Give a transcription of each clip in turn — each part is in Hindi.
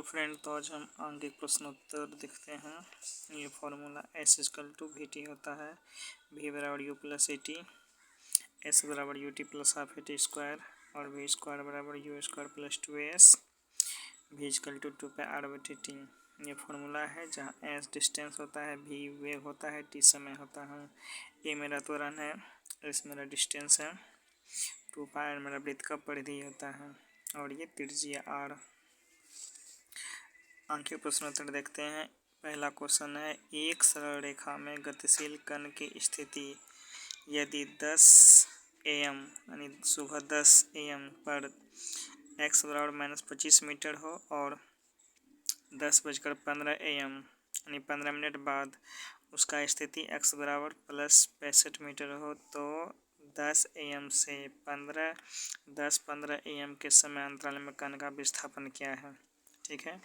हेलो फ्रेंड, तो आज हम आंगिक प्रश्नोत्तर देखते हैं। ये फॉर्मूला S = VT होता है। V बराबर U प्लस AT, S बराबर UT plus half AT square और V स्क्वायर बराबर U square plus 2AS। V = 2πr/t। ये फॉर्मूला है जहाँ S डिस्टेंस होता है, V वेग होता है, T समय होता है। A मेरा त्वरण है, S मेरा डिस्टेंस है, 2π मेरा वृत्त का परिधि होता है और ये त्रिज्या R। आंखिक प्रश्नोत्तर देखते हैं। पहला क्वेश्चन है, एक सरल रेखा में गतिशील कण की स्थिति यदि 10 AM यानी सुबह 10 AM पर x बराबर -25 मीटर हो और 10:15 AM यानी 15 मिनट बाद उसका स्थिति x बराबर +65 मीटर हो तो 10 AM से 10-15 AM के समय अंतराल में कण का विस्थापन क्या है। ठीक है,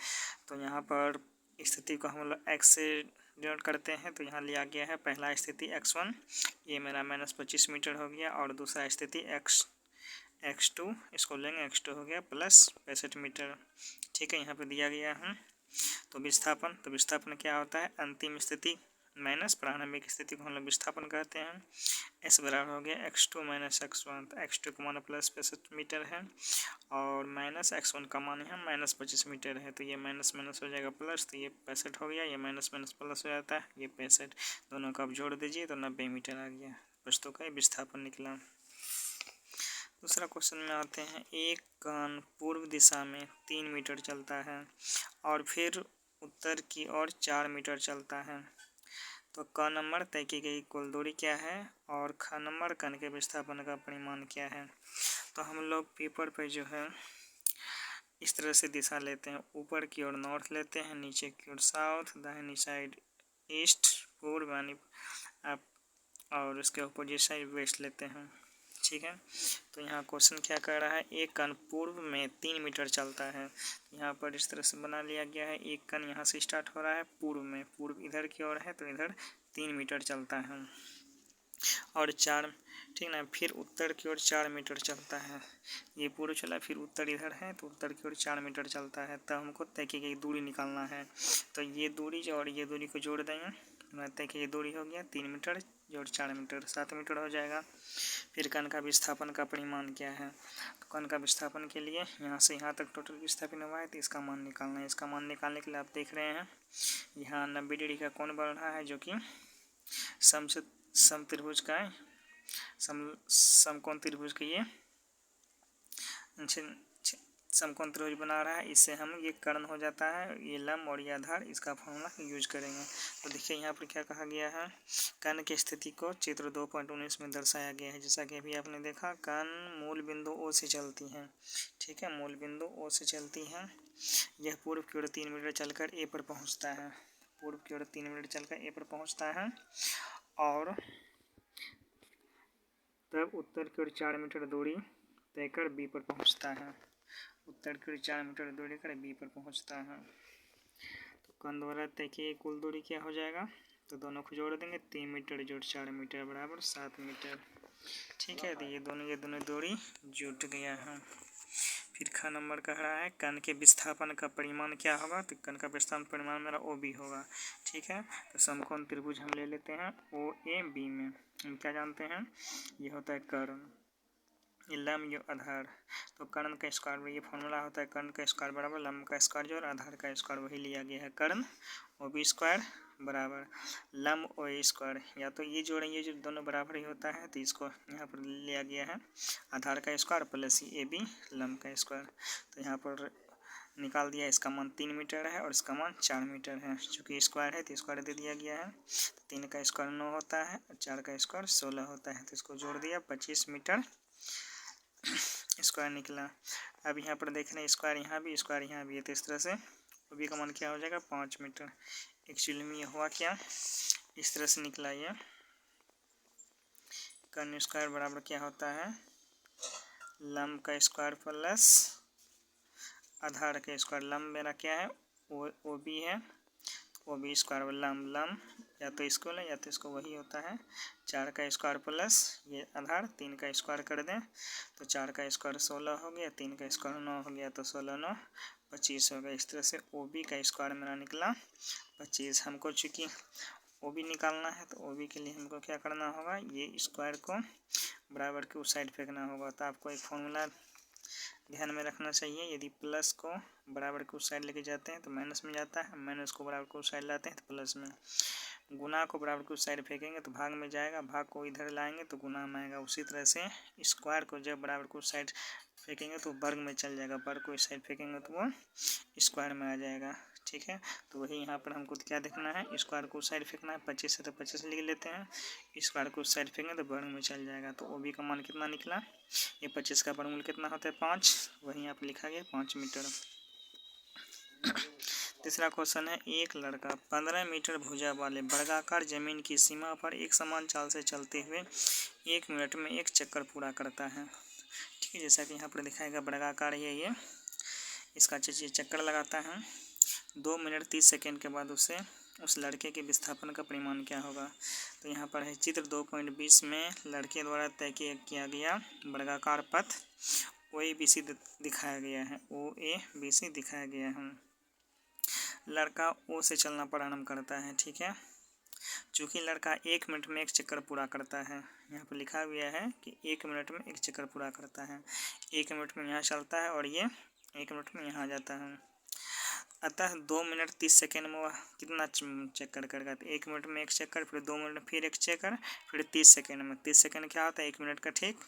तो यहाँ पर स्थिति को हम लोग x से डिनोट करते हैं, तो यहाँ लिया गया है पहला स्थिति x1, ये मेरा -25 मीटर हो गया, और दूसरा स्थिति x2, इसको लेंगे x2 हो गया +65 मीटर। ठीक है, यहाँ पे दिया गया है। तो विस्थापन क्या होता है, अंतिम स्थिति माइनस प्रारंभिक स्थिति को हम लोग विस्थापन कहते हैं। S बराबर हो गया x2 - x1, तो x2 का मान +65 मीटर है और -x1 का मान है -25 मीटर है, तो ये माइनस हो जाएगा प्लस, तो ये 65 हो गया, ये माइनस प्लस हो जाता है, ये 65, दोनों का आप जोड़ दीजिए तो 90 मीटर आ गया। वस्तु का विस्थापन निकला। दूसरा क्वेश्चन में आते हैं, एक कण पूर्व दिशा में 3 मीटर चलता है और फिर उत्तर की ओर 4 मीटर चलता है, तो क नंबर तय की गई कुल दूरी क्या है और ख नंबर कण के विस्थापन का परिमाण क्या है। तो हम लोग पेपर पे जो है इस तरह से दिशा लेते हैं, ऊपर की ओर नॉर्थ लेते हैं, नीचे की ओर साउथ, दाहिनी साइड ईस्ट, पूर्व यानी अप, और उसके अपोजिट साइड वेस्ट लेते हैं। ठीक है, तो यहाँ क्वेश्चन क्या कर रहा है, एक कण पूर्व में 3 मीटर चलता है। यहाँ पर इस तरह से बना लिया गया है, एक कण यहाँ से स्टार्ट हो रहा है पूर्व में, पूर्व इधर की ओर है तो इधर 3 मीटर चलता है और 4, ठीक ना, फिर उत्तर की ओर 4 मीटर चलता है। ये पूर्व चला, फिर उत्तर इधर है तो उत्तर की ओर 4 मीटर चलता है। तब हमको तय की गई दूरी निकालना है, तो ये दूरी जो और ये दूरी को जोड़ देंगे, तय की गई दूरी हो गया 3 मीटर जोड़ 4 मीटर 7 मीटर हो जाएगा। फिर कण का विस्थापन का परिमाण क्या है, तो कण का विस्थापन के लिए यहाँ से यहाँ तक टोटल विस्थापन हुआ है, तो इसका मान निकालना है। इसका मान निकालने के लिए आप देख रहे हैं यहाँ 90 डिग्री का कोण बन रहा है, जो कि समत्रिभुज का है, समकोण त्रिभुज का ये समकोण त्रिभुज बना रहा है। इससे हम ये कर्ण हो जाता है, ये लंब और ये आधार, इसका फॉर्मूला यूज करेंगे। तो देखिए यहाँ पर क्या कहा गया है, कर्ण की स्थिति को चित्र 2.19 में दर्शाया गया है। जैसा कि अभी आपने देखा, कर्ण मूल बिंदु O से चलती हैं। ठीक है, मूल बिंदु O से चलती हैं। यह पूर्व की ओर 3 मीटर चलकर A पर पहुँचता है, पूर्व की ओर 3 मीटर चलकर A पर पहुँचता है और तब उत्तर की ओर 4 मीटर दूरी तय कर B पर पहुँचता है, उत्तर की ओर 4 मीटर दूरी कर B पर पहुँचता है। तो कण द्वारा तय की कुल दूरी क्या हो जाएगा, तो दोनों को जोड़ देंगे, 3 मीटर जोड़ 4 मीटर बराबर 7 मीटर। ठीक है, तो ये दोनों दूरी जुट गया है। फिर ख नंबर कह रहा है, कण के विस्थापन का परिमाण क्या होगा, तो कण का विस्थापन परिमाण मेरा OB होगा। ठीक है, तो समकोण त्रिभुज हम ले लेते हैं OAB में, हम क्या जानते हैं, ये होता है कर्ण, ये लंब जो आधार, तो कर्ण का स्क्वायर, ये फॉर्मूला होता है कर्ण का स्क्वायर बराबर लंब का स्क्वायर जो और आधार का स्क्वायर, वही लिया गया है। कर्ण OB स्क्वायर बराबर लंब OA स्क्वायर, या तो ये जोड़ेंगे जो दोनों बराबर ही होता है, तो इसको यहाँ पर लिया गया है आधार का स्क्वायर प्लस AB लंब का स्क्वायर। तो यहाँ पर निकाल दिया, इसका मान 3 मीटर है और इसका मान 4 मीटर है। चूँकि स्क्वायर है तो स्क्वायर दे दिया गया है, तो 3 का स्क्वायर 9 होता है और 4 का स्क्वायर 16 होता है, तो इसको जोड़ दिया, 25 मीटर स्क्वायर निकला। अब यहाँ पर देख रहे हैं स्क्वायर यहाँ भी है, तो इस तरह से OB का मान क्या हो जाएगा, 5 मीटर। एक्चुअली में ये हुआ क्या, इस तरह से निकला, ये कर्ण स्क्वायर बराबर क्या होता है, लंब का स्क्वायर प्लस आधार का स्क्वायर। लंब मेरा क्या है, OB है, OB स्क्वायर लंब या तो इसको लें या तो इसको, वही होता है 4 का स्क्वायर प्लस ये आधार 3 का स्क्वायर कर दें, तो 4 का स्क्वायर 16 हो गया, 3 का स्क्वायर 9 हो गया, तो 16 9 25 होगा। इस तरह से OB का स्क्वायर मेरा निकला 25। हमको चूँकि OB निकालना है तो OB के लिए हमको क्या करना होगा, ये स्क्वायर को बराबर के उस साइड फेंकना होगा। तो आपको एक फॉर्मूला ध्यान में रखना चाहिए, यदि प्लस को बराबर के उस साइड लेके जाते हैं तो माइनस में जाता है, माइनस को बराबर के उस साइड लाते हैं तो प्लस में, गुना को बराबर के उस साइड फेंकेंगे तो भाग में जाएगा, भाग को इधर लाएंगे तो गुना में आएगा। उसी तरह से स्क्वायर को जब बराबर के उस साइड फेंकेंगे तो वर्ग में चल जाएगा, वर्ग को इस साइड फेंकेंगे तो वो स्क्वायर में आ जाएगा। ठीक है, तो वही यहाँ पर हमको क्या देखना है, स्क्वायर को उस साइड फेंकना है। 25 है तो 25 लिख लेते हैं, स्क्वायर को उस साइड फेंकेंगे तो वर्ग में चल जाएगा। तो OB का मान कितना निकला, ये 25 का वर्गमूल कितना होता है 5, वही यहाँ पर लिखा गया 5 मीटर। तीसरा क्वेश्चन है, एक लड़का 15 मीटर भुजा वाले वर्गाकार जमीन की सीमा पर एक समान चाल से चलते हुए 1 मिनट में एक चक्कर पूरा करता है। ठीक है, जैसा कि यहाँ पर दिखाएगा वर्गाकार ये इसका चक्कर लगाता है। 2 मिनट 30 सेकेंड के बाद उस लड़के के विस्थापन का परिमाण क्या होगा। तो यहाँ पर है चित्र 2.20 में लड़के द्वारा तय किया गया वर्गाकार पथ OABC दिखाया गया है, OABC दिखाया गया है। लड़का O से चलना प्रारंभ करता है। ठीक है, चूँकि लड़का 1 मिनट में एक चक्कर पूरा करता है, यहाँ पर लिखा गया है कि 1 मिनट में एक चक्कर पूरा करता है। 1 मिनट में यहाँ चलता है और ये 1 मिनट में यहाँ आ जाता है। अतः 2 मिनट 30 सेकेंड में वह कितना चक्कर करेगा, तो 1 मिनट में एक चक्कर, फिर 2 मिनट में फिर एक चक्कर, फिर 30 सेकेंड में। 30 सेकेंड क्या होता है, 1 मिनट का ठीक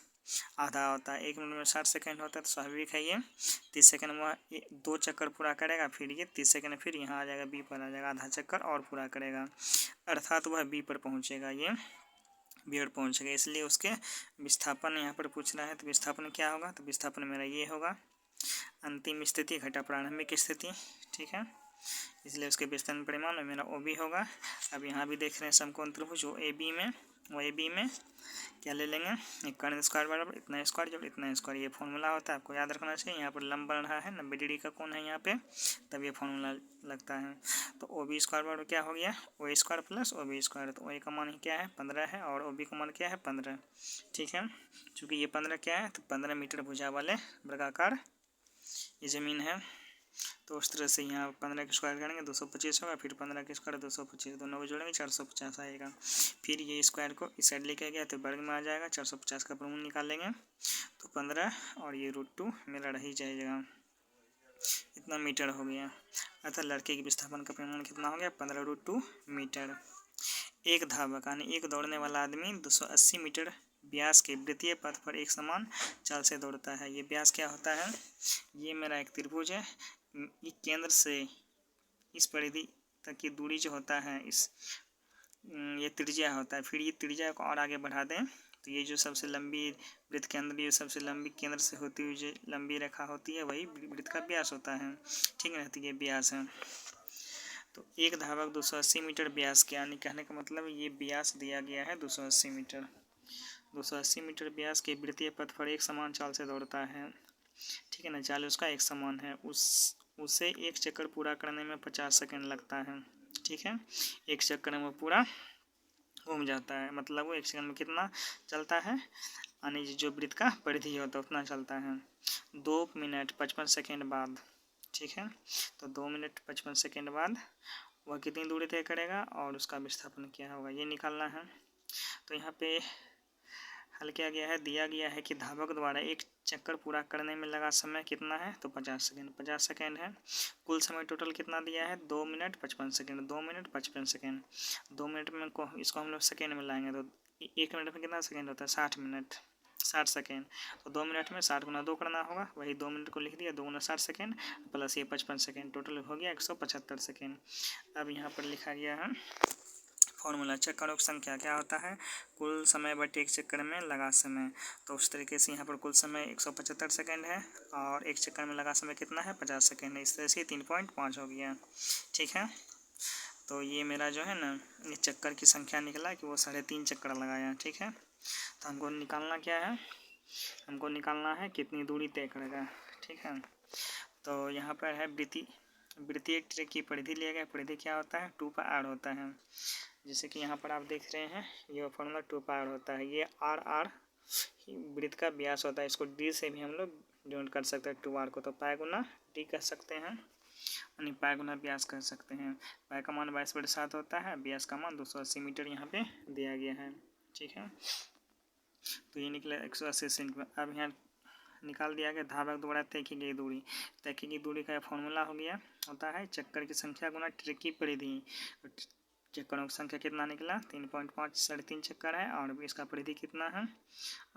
आधा होता है। 1 मिनट में 60 सेकेंड होता है, तो स्वाभाविक है ये 30 सेकेंड में 2 चक्कर पूरा करेगा, फिर ये 30 सेकेंड फिर यहाँ आ जाएगा, B पर आ जाएगा, आधा चक्कर और पूरा करेगा, अर्थात वह B पर पहुँचेगा, ये B पर पहुँचेगा। इसलिए उसके विस्थापन यहाँ पर पूछ रहा है, तो विस्थापन क्या होगा, तो विस्थापन मेरा ये होगा अंतिम स्थिति घटा प्रारंभिक स्थिति। ठीक है, इसलिए उसके विस्थापन परिमाण में मेरा OB होगा। अब यहाँ भी देख रहे हैं समकोण त्रिभुज OAB में क्या ले लेंगे, एक कर्ण स्क्वायर बराबर इतना स्क्वायर जब इतना स्क्वायर, ये फॉर्मूला होता है, आपको याद रखना चाहिए। यहाँ पर लंब बन रहा है 90 डिग्री का कोण है यहाँ पे, तब ये फॉर्मूला लगता है। तो OB स्क्वायर बराबर क्या हो गया, OA square plus OB square. तो OA का मान क्या है 15 है और OB का मान क्या है 15। ठीक है, चूँकि ये 15 क्या है, तो 15 मीटर भुजा वाले वर्गाकार ये ज़मीन है। तो उस तरह से यहाँ 15 के स्क्वायर करेंगे 225 होगा, फिर 15 के स्क्वायर 225, दोनों को जोड़ेंगे 450 आएगा। फिर ये स्क्वायर को इस साइड लेके गया तो वर्ग में आ जाएगा, 450 का वर्गमूल निकालेंगे तो 15 और ये √2 मेरा रह ही जाएगा, इतना मीटर हो गया। अतः लड़के के विस्थापन का परिमाण कितना हो गया 15√2 मीटर। एक धावक यानी एक दौड़ने वाला आदमी 280 मीटर व्यास के वृत्तीय पथ पर एक समान चाल से दौड़ता है। ये व्यास क्या होता है, ये मेरा एक त्रिभुज है, केंद्र से इस परिधि तक की दूरी जो होता है ये त्रिज्या होता है। फिर ये त्रिज्या को और आगे बढ़ा दें तो ये जो सबसे लंबी वृत्त के अंदर ये सबसे लंबी केंद्र से होती हुई जो लंबी रेखा होती है वही वृत्त का व्यास होता है। ठीक है, तो ये व्यास है। तो एक धावक 280 मीटर व्यास के, यानी कहने का मतलब ये व्यास दिया गया है 280 मीटर। 280 मीटर व्यास के वृत्तीय पथ पर एक समान चाल से दौड़ता है। ठीक है ना, चाल उसका एक समान है, उसे एक चक्कर पूरा करने में 50 सेकेंड लगता है। ठीक है, एक चक्कर में पूरा घूम जाता है, मतलब वो 1 सेकंड में कितना चलता है, यानी जो वृत्त का परिधि होता है उतना चलता है 2 मिनट 55 सेकेंड बाद। ठीक है, तो 2 मिनट 55 सेकेंड बाद वह कितनी दूरी तय करेगा और उसका विस्थापन क्या होगा ये निकालना है। तो यहाँ पे हल किया गया है, दिया गया है कि धावक द्वारा एक चक्कर पूरा करने में लगा समय कितना है, तो 50 सेकेंड। 50 सेकेंड है, कुल समय टोटल कितना दिया है 2 minute 55 second. 2 minute 55 second, 2 minute में इसको हम लोग सेकेंड में लाएंगे तो 1 मिनट में कितना सेकेंड होता है 60 मिनट 60 सेकेंड। तो 2 मिनट में 60 गुना 2 करना होगा, वही 2 मिनट को लिख दिया, 2 गुना 60 सेकेंड प्लस ये 55 सेकेंड, टोटल हो गया 175 सेकेंड। अब यहाँ पर लिखा गया है फॉर्मूला, चक्करों की संख्या क्या होता है, कुल समय बटे एक चक्कर में लगा समय। तो उस तरीके से यहाँ पर कुल समय 175 सेकेंड है और एक चक्कर में लगा समय कितना है 50 सेकेंड है। इस तरह से 3.5 हो गया। ठीक है, तो ये मेरा जो है ना ये चक्कर की संख्या निकला कि वो 3.5 चक्कर लगाया। ठीक है, तो हमको निकालना क्या है, हमको निकालना है कितनी दूरी तय करेगा। ठीक है, तो यहाँ पर है वृत्तीय की परिधि लिया गया, परिधि क्या होता है 2πr होता है। जैसे कि यहाँ पर आप देख रहे हैं ये फॉर्मूला 2πr होता है, ये r वृत्त का व्यास होता है, इसको d से भी हम लोग डिनोट कर सकते हैं 2r को, तो पाई गुना d कह सकते हैं, यानी पाई गुना व्यास कह सकते हैं। पाई का मान 22/7 होता है, व्यास का मान 280 मीटर यहाँ पे दिया गया है। ठीक है, तो ये निकला 180 सेंटीमीटर। अब यहाँ निकाल दिया गया धावक द्वारा तय की गई दूरी। तय की गई दूरी का फॉर्मूला हो गया, होता है चक्कर की संख्या गुना ट्रैक की परिधि। चक्करों की संख्या कितना निकला 3.5, 3.5 चक्कर है, और इसका परिधि कितना है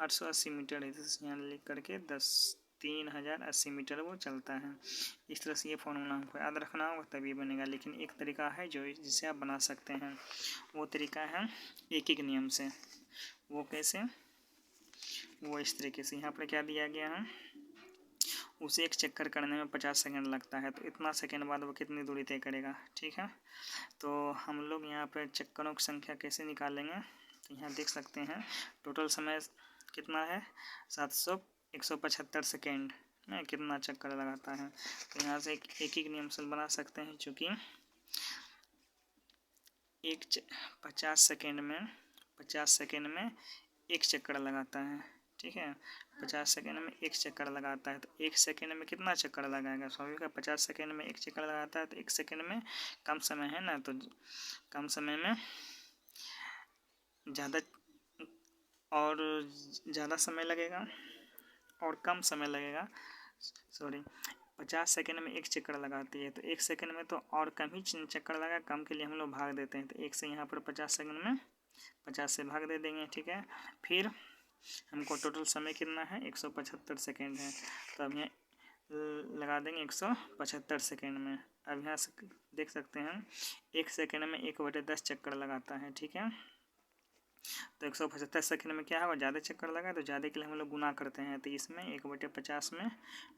880 मीटर है। तो यहाँ लिख करके 3080 मीटर वो चलता है। इस तरह से ये फॉर्मूला हमको याद रखना होगा तभी बनेगा। लेकिन एक तरीका है जो जिसे आप बना सकते हैं, वो तरीका है एक एक नियम से। वो कैसे, वो इस तरीके से यहाँ पर क्या दिया गया है, उसे एक चक्कर करने में 50 सेकंड लगता है, तो इतना सेकंड बाद वो कितनी दूरी तय करेगा। ठीक है, तो हम लोग यहाँ पर चक्करों की संख्या कैसे निकालेंगे, तो यहाँ देख सकते हैं टोटल समय कितना है 175 सेकेंड में कितना चक्कर लगाता है। तो यहाँ से एक नियम से बना सकते हैं, चूँकि 50 सेकेंड में एक चक्कर लगाता है। ठीक है, 50 सेकेंड में एक चक्कर लगाता है, तो एक सेकेंड में कितना चक्कर लगाएगा, स्वाभाविक है 50 सेकेंड में एक चक्कर लगाता है, तो एक सेकेंड में कम समय है ना, तो कम समय में ज़्यादा समय लगेगा और कम समय लगेगा। 50 सेकेंड में एक चक्कर लगाती है, तो एक सेकेंड में तो और कम ही चक्कर लगा, कम के लिए हम लोग भाग देते हैं, तो एक से यहाँ पर 50 सेकेंड में 50 से भाग दे देंगे। ठीक है, फिर हमको टोटल समय कितना है 175 सेकेंड है, तो अब यहाँ लगा देंगे 175 सेकेंड में। अब यहाँ से देख सकते हैं एक सेकेंड में 1/10 चक्कर लगाता है। ठीक है, तो 175 सेकेंड में क्या होगा, ज़्यादा चक्कर लगा, तो ज़्यादा के लिए हम लोग गुना करते हैं, तो इसमें 1/50 में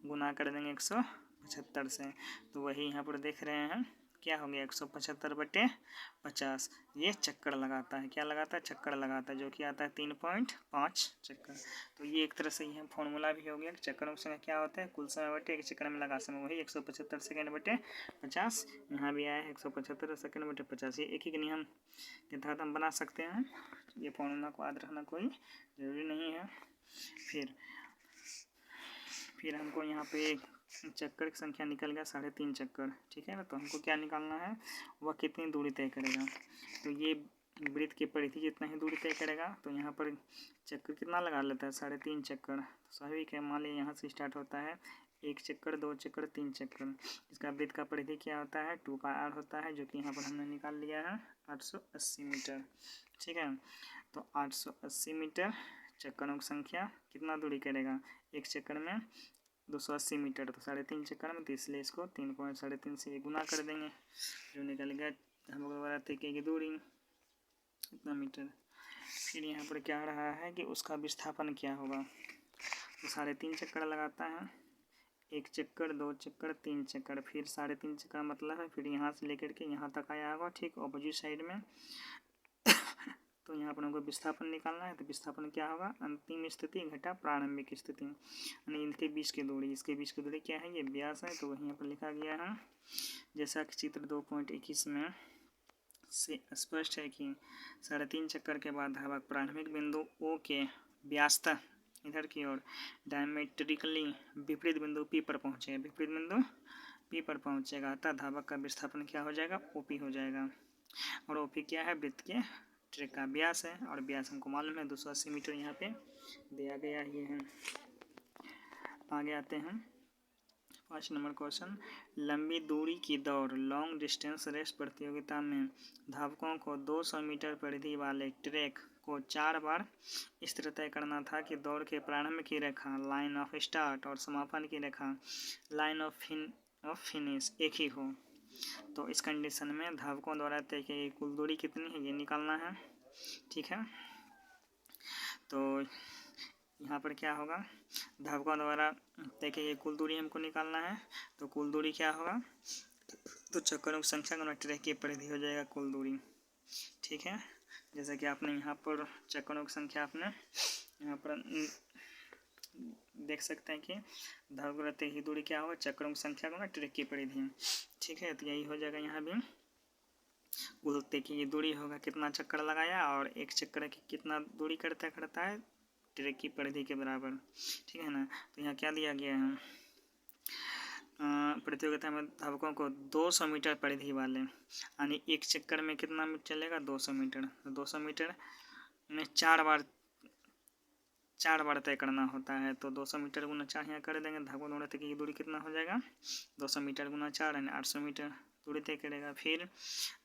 गुना कर देंगे 175 से, तो वही यहाँ पर देख रहे हैं क्या हो गया 175/50। ये चक्कर लगाता है, क्या लगाता है, चक्कर लगाता है, जो कि आता है 3.5 चक्कर। तो ये एक तरह से यह फॉर्मूला भी हो गया कि चक्करों का समय क्या होता है कुल समय बटे एक चक्कर में लगा समय, वही 175 सेकेंड बटे 50। यहाँ भी आया है 175 सेकेंड बटे 50। ये एक ही नियम के तहत हम बना सकते हैं, ये फॉर्मूला को याद रखना कोई ज़रूरी नहीं है। फिर हमको यहाँ पे चक्कर की संख्या निकल गया 3.5 चक्कर। ठीक है ना, तो हमको क्या निकालना है, वह कितनी दूरी तय करेगा, तो ये वृत्त की परिधि जितना ही दूरी तय करेगा, तो यहाँ पर चक्कर कितना लगा लेता है 3.5 चक्कर। तो स्वाभाविक है, मान लीजिए यहाँ से स्टार्ट होता है 1 चक्कर 2 चक्कर 3 चक्कर, इसका वृत्त का परिधि क्या होता है 2πr होता है, जो कि यहाँ पर हमने निकाल लिया है 880 मीटर। ठीक है, तो 880 मीटर चक्करों की संख्या कितना दूरी करेगा, एक चक्कर में 280 मीटर, तो 3.5 चक्कर में, तो इसलिए इसको 3.3 से गुना कर देंगे, जो निकल गया हम लोग द्वारा तय की दूरी इतना मीटर। फिर यहाँ पर क्या रहा है कि उसका विस्थापन क्या होगा, तो 3.5 चक्कर लगाता है, 1 चक्कर 2 चक्कर 3 चक्कर, फिर 3.5 चक्कर मतलब है फिर यहाँ से लेकर के यहाँ तक आया होगा, ठीक ऑपोजिट साइड में। तो यहाँ पर हमको विस्थापन निकालना है, तो विस्थापन क्या होगा, अंतिम स्थिति घटा प्रारंभिक स्थिति, यानी इनके बीच की दूरी, इसके बीच की दूरी क्या है, ये व्यास है, तो वही यहाँ पर लिखा गया है। जैसा कि चित्र 2.21 में से स्पष्ट है कि 3.5 चक्कर के बाद धावक प्रारंभिक बिंदु O के व्यासतः इधर की ओर डायमेट्रिकली विपरीत बिंदु P पर पहुँचेगा, विपरीत बिंदु P पर पहुँचेगा, अतः धावक का विस्थापन क्या हो जाएगा, OP हो जाएगा। और OP क्या है, वृत्त के ट्रैक का व्यास है, और व्यास हमको मालूम है 280 मीटर यहाँ पे दिया गया ही है। आगे आते हैं 5 नंबर क्वेश्चन। लंबी दूरी की दौड़ लॉन्ग डिस्टेंस रेस प्रतियोगिता में धावकों को 200 मीटर परिधि वाले ट्रैक को 4 बार इस तरह तय करना था कि दौड़ के प्रारंभ की रेखा लाइन ऑफ स्टार्ट और समापन की रेखा लाइन ऑफ फिनिश एक ही हो। तो इस कंडीशन में धावकों द्वारा तय की गई कुल दूरी कितनी है, ये निकालना है। ठीक है, तो यहाँ पर क्या होगा, धावकों द्वारा तय की गई कुल दूरी हमको निकालना है, तो कुल दूरी क्या होगा, तो चक्करों की संख्या गुना ट्रैक की परिधि हो जाएगा कुल दूरी। ठीक है, जैसे कि आपने यहाँ पर चक्करों की संख्या आपने यहाँ पर देख सकते हैं कि धावकों तय की दूरी क्या होगा, चक्करों की संख्या गुना ट्रैक की परिधि। ठीक है, तो यही हो जाएगा, यहाँ भी कुल तय की दूरी होगा कितना चक्कर लगाया, और एक चक्कर की कितना दूरी करता है ट्रैक की परिधि के बराबर, ठीक है ना। तो यहाँ क्या दिया गया है, प्रतियोगिता में धावकों को 200 मीटर परिधि वाले, यानी एक चक्कर में कितना मीटर चलेगा, 200 मीटर। तो 200 मीटर में 4 बार तय करना होता है। तो 200 मीटर गुना 4 यहाँ कर देंगे, धावकों दोनों तक की दूरी कितना हो जाएगा, 200 मीटर गुना 4 यानी 800 मीटर दूरी तय करेगा। फिर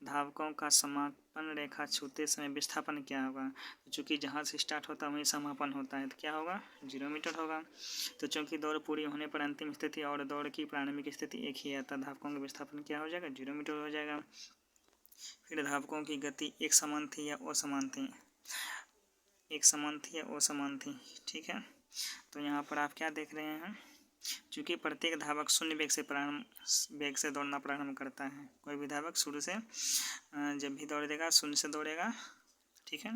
धावकों का समापन रेखा छूते समय विस्थापन क्या होगा, तो चूँकि जहाँ से स्टार्ट होता है वहीं समापन होता है, तो क्या होगा, 0 मीटर होगा। तो चूँकि दौड़ पूरी होने पर अंतिम स्थिति और दौड़ की प्रारंभिक स्थिति एक ही है, तो धावकों का विस्थापन क्या हो जाएगा, 0 मीटर हो जाएगा। फिर धावकों की गति एक समान थी या असमान थी, एक समान थी या असमान थी, ठीक है। तो यहाँ पर आप क्या देख रहे हैं, चूँकि प्रत्येक धावक शून्य वेग से दौड़ना प्रारंभ करता है। कोई भी धावक शुरू से जब भी दौड़ देगा शून्य से दौड़ेगा, ठीक है,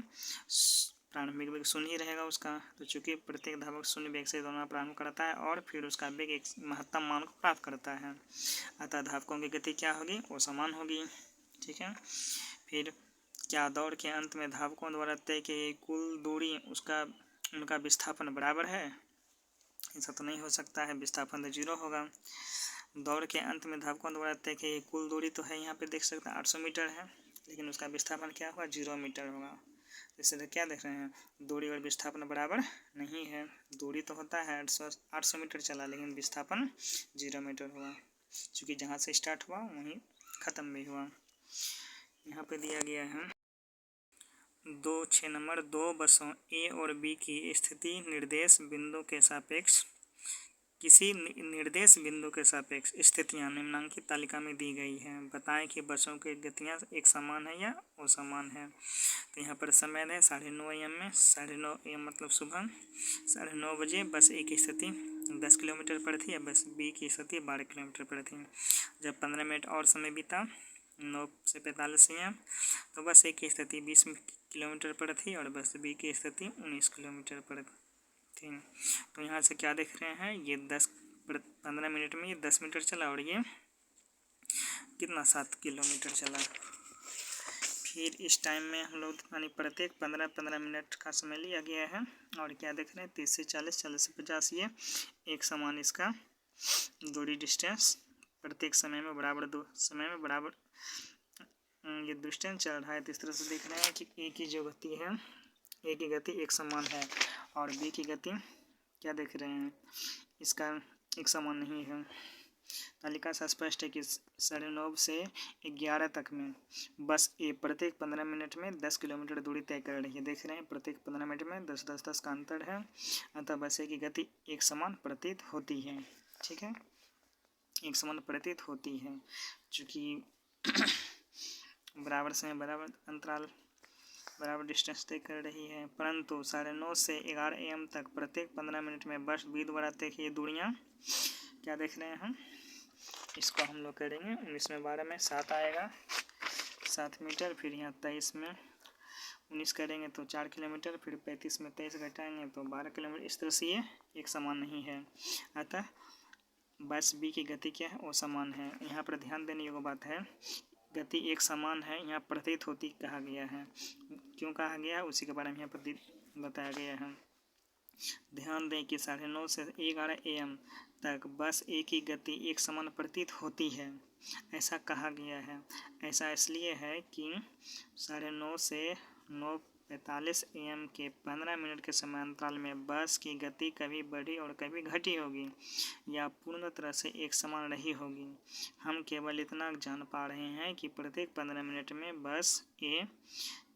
प्रारंभिक वेग शून्य ही रहेगा उसका। तो चूँकि प्रत्येक धावक शून्य वेग से दौड़ना प्रारंभ करता है और फिर उसका वेग एक महत्तम मान को प्राप्त करता है, अतः धावकों की गति क्या होगी, असमान होगी, ठीक है। फिर क्या दौड़ के अंत में धावकों द्वारा तय की गई कुल दूरी उनका विस्थापन बराबर है, ऐसा तो नहीं हो सकता है, विस्थापन तो 0 होगा। दौड़ के अंत में धावकों द्वारा तय की गई कुल दूरी तो है, यहाँ पे देख सकते हैं 800 मीटर है, लेकिन उसका विस्थापन क्या होगा, 0 मीटर होगा। इससे क्या देख रहे हैं, दूरी और विस्थापन बराबर नहीं है। दूरी तो होता है 800 मीटर चला, लेकिन विस्थापन 0 मीटर हुआ, चूँकि जहाँ से स्टार्ट हुआ वहीं ख़त्म भी हुआ। यहाँ पे दिया गया है 6 नंबर, 2 बसों ए और बी की स्थिति निर्देश बिंदु के सापेक्ष, किसी निर्देश बिंदु के सापेक्ष स्थितियाँ निम्नांकित तालिका में दी गई हैं। बताएं कि बसों की गतियाँ एक समान है या असमान है। तो यहाँ पर समय है 9:30 AM में, 9:30 AM मतलब सुबह 9:30 बजे बस ए की स्थिति 10 किलोमीटर पर थी, बस बी की स्थिति 12 किलोमीटर पर थी। जब 15 मिनट और समय बीता 9 से 45 AM, तो बस ए की स्थिति 20 किलोमीटर पर थी और बस बी की स्थिति 19 किलोमीटर पर थी। तो यहाँ से क्या देख रहे हैं, ये 15 मिनट में ये 10 मीटर चला और ये कितना 7 किलोमीटर चला। फिर इस टाइम में हम लोग यानी प्रत्येक 15-15 मिनट का समय लिया गया है और क्या देख रहे हैं, 30 से 40, 40 से 50, ये एक समान इसका दूरी डिस्टेंस प्रत्येक समय में बराबर ये डिस्टेंस चल रहा है। तो इस तरह से देख रहे हैं कि ए की जो गति है, ए की गति एक समान है और बी की गति क्या देख रहे हैं, इसका एक समान नहीं है। तालिका से स्पष्ट है कि 9:30 से 11 तक में बस ए प्रत्येक 15 मिनट में 10 किलोमीटर दूरी तय कर रही है। देख रहे हैं प्रत्येक 15 मिनट में 10-10-10 का अंतर है, अतः बस ए की गति एक समान प्रतीत होती है, ठीक है, एक समान प्रतीत होती है। चूँकि बराबर समय बराबर अंतराल बराबर डिस्टेंस तय कर रही है, परंतु 9:30 से 11 AM तक प्रत्येक 15 मिनट में बस बी द्वारा तय की दूरियाँ क्या देख रहे हैं, इसको हम लोग करेंगे 19 में 12 में 7 आएगा, 7 मीटर। फिर यहाँ 23 में 19 करेंगे तो 4 किलोमीटर, फिर 35 में 23 घटाएंगे तो 12 किलोमीटर। इस तरह से ये एक समान नहीं है, अतः बस बी की गति क्या है, वो समान है। यहाँ पर ध्यान देने योग्य बात है, गति एक समान है, यहाँ प्रतीत होती कहा गया है। क्यों कहा गया है उसी के बारे में यहाँ पर बताया गया है। ध्यान दें कि 9:30 से 11 AM तक बस ए की गति एक समान प्रतीत होती है, ऐसा कहा गया है। ऐसा इसलिए है कि 9:30 से 9:45 AM के 15 मिनट के समांतराल में बस की गति कभी बढ़ी और कभी घटी होगी या पूर्ण तरह से एक समान रही होगी। हम केवल इतना जान पा रहे हैं कि प्रत्येक 15 मिनट में बस ए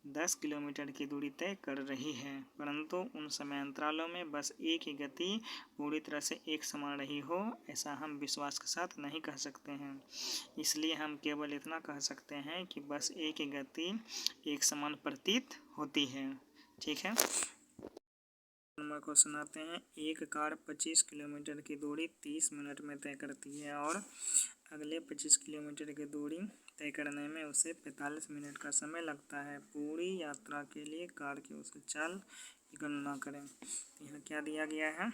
10 किलोमीटर की दूरी तय कर रही है, परंतु उन समय अंतरालों में बस ए की गति पूरी तरह से एक समान रही हो, ऐसा हम विश्वास के साथ नहीं कह सकते हैं। इसलिए हम केवल इतना कह सकते हैं कि बस ए की गति एक समान प्रतीत होती है, ठीक है। नंबर को सुनाते हैं, एक कार 25 किलोमीटर की दूरी 30 मिनट में तय करती है और अगले 25 किलोमीटर की दूरी तय करने में उसे 45 मिनट का समय लगता है। पूरी यात्रा के लिए कार की उसे चाल की गणना करें। यहाँ क्या दिया गया है,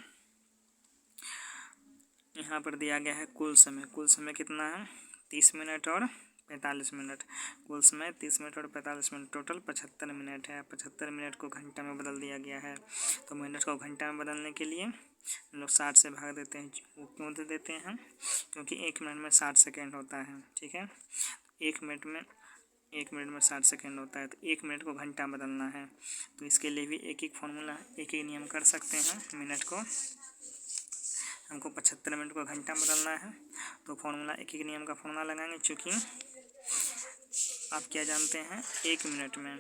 यहाँ पर दिया गया है कुल समय कितना है, 30 मिनट और 45 मिनट। कुल समय 30 मिनट और 45 मिनट, टोटल 75 मिनट है। 75 मिनट को घंटा में बदल दिया गया है। तो मिनट को घंटा में बदलने के लिए हम लोग 60 से भाग देते हैं। वो क्यों दे देते हैं? क्योंकि 1 मिनट में 60 सेकेंड होता है। ठीक है, 1 मिनट में 60 सेकेंड होता है। तो 1 मिनट को घंटा बदलना है, तो इसके लिए भी एक एक फार्मूला, एक एक नियम कर सकते हैं। मिनट को हमको 75 मिनट को घंटा बदलना है, तो फार्मूला एक एक नियम का फार्मूला लगाएंगे। चूँकि आप क्या जानते हैं, 1 मिनट में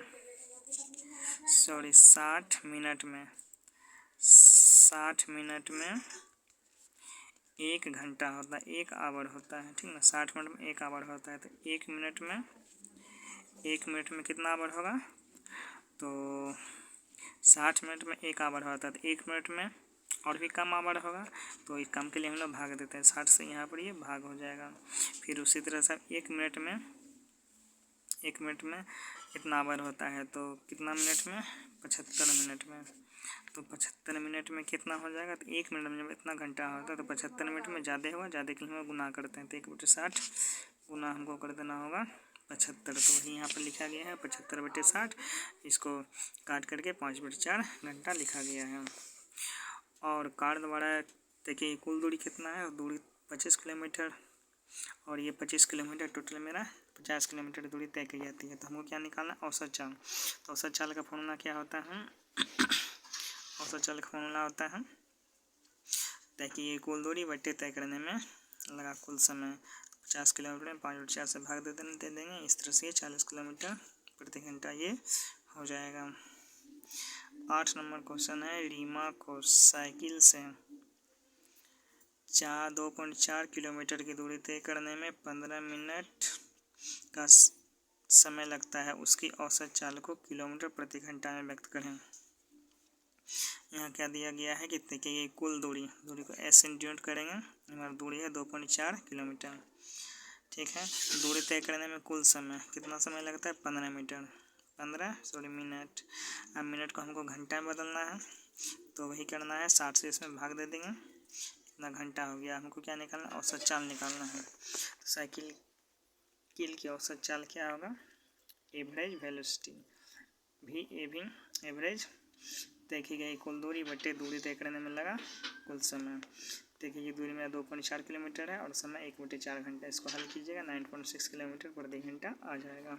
60 मिनट में 1 घंटा होता है, 1 आवर होता है। ठीक ना, 60 मिनट में 1 आवर होता है। तो 1 मिनट में कितना आवर होगा? तो 60 मिनट में 1 आवर होता है, तो 1 मिनट में और भी कम आवर होगा। तो इस कम के लिए हम लोग भाग देते हैं 60 से, यहाँ पर ये भाग हो जाएगा। फिर उसी तरह से 1 मिनट में कितना आवर होता है? तो कितना मिनट में? 75 मिनट में। तो 75 मिनट में कितना हो जाएगा? तो 1 मिनट में जब इतना घंटा होता है तो 75 मिनट में ज़्यादा होगा, ज़्यादा के लिए हम गुना करते हैं। तो 1/60 गुना हमको कर देना होगा 75। तो वही यहाँ पर लिखा गया है 75/60। इसको काट करके 5/4 घंटा लिखा गया है। और कार द्वारा देखिए कुल दूरी कितना है? दूरी 25 किलोमीटर, और ये 25 किलोमीटर, टोटल मेरा 50 किलोमीटर दूरी तय की जाती है। तो हमको क्या निकालना? औसत चाल। तो औसत चाल का फॉर्मूला क्या होता है? औसत चाल का फॉर्मूला होता है तय की ये कुल दूरी बट्टे तय करने में लगा कुल समय। 50 किलोमीटर में 5/4 से भाग दे देंगे। इस तरह से 40 किलोमीटर प्रति घंटा ये हो जाएगा। 8 नंबर क्वेश्चन है, रीमा को साइकिल से 2.4 किलोमीटर की दूरी तय करने में 15 मिनट का समय लगता है। उसकी औसत चाल को किलोमीटर प्रति घंटा में व्यक्त करें। यहाँ क्या दिया गया है कि देखिए कुल दूरी को एस इंटू करेंगे। हमारी दूरी है 2.4 किलोमीटर। ठीक है, दूरी तय करने में कुल समय कितना समय लगता है? 15 मिनट। अब मिनट को हमको घंटा में बदलना है, तो वही करना है, 60 से इसमें भाग दे देंगे, इतना घंटा हो गया। हमको क्या निकालना? औसत चाल निकालना है। तो साइकिल की औसत चाल क्या होगा? एवरेज वेलोसिटी, एवरेज देखी गई कुल दूरी बटे दूरी तय करने में लगा कुल समय। देखिए ये दूरी मेरा 2.4 किलोमीटर है और समय 1/4 घंटा। इसको हल कीजिएगा, 9.6 किलोमीटर प्रति घंटा आ जाएगा।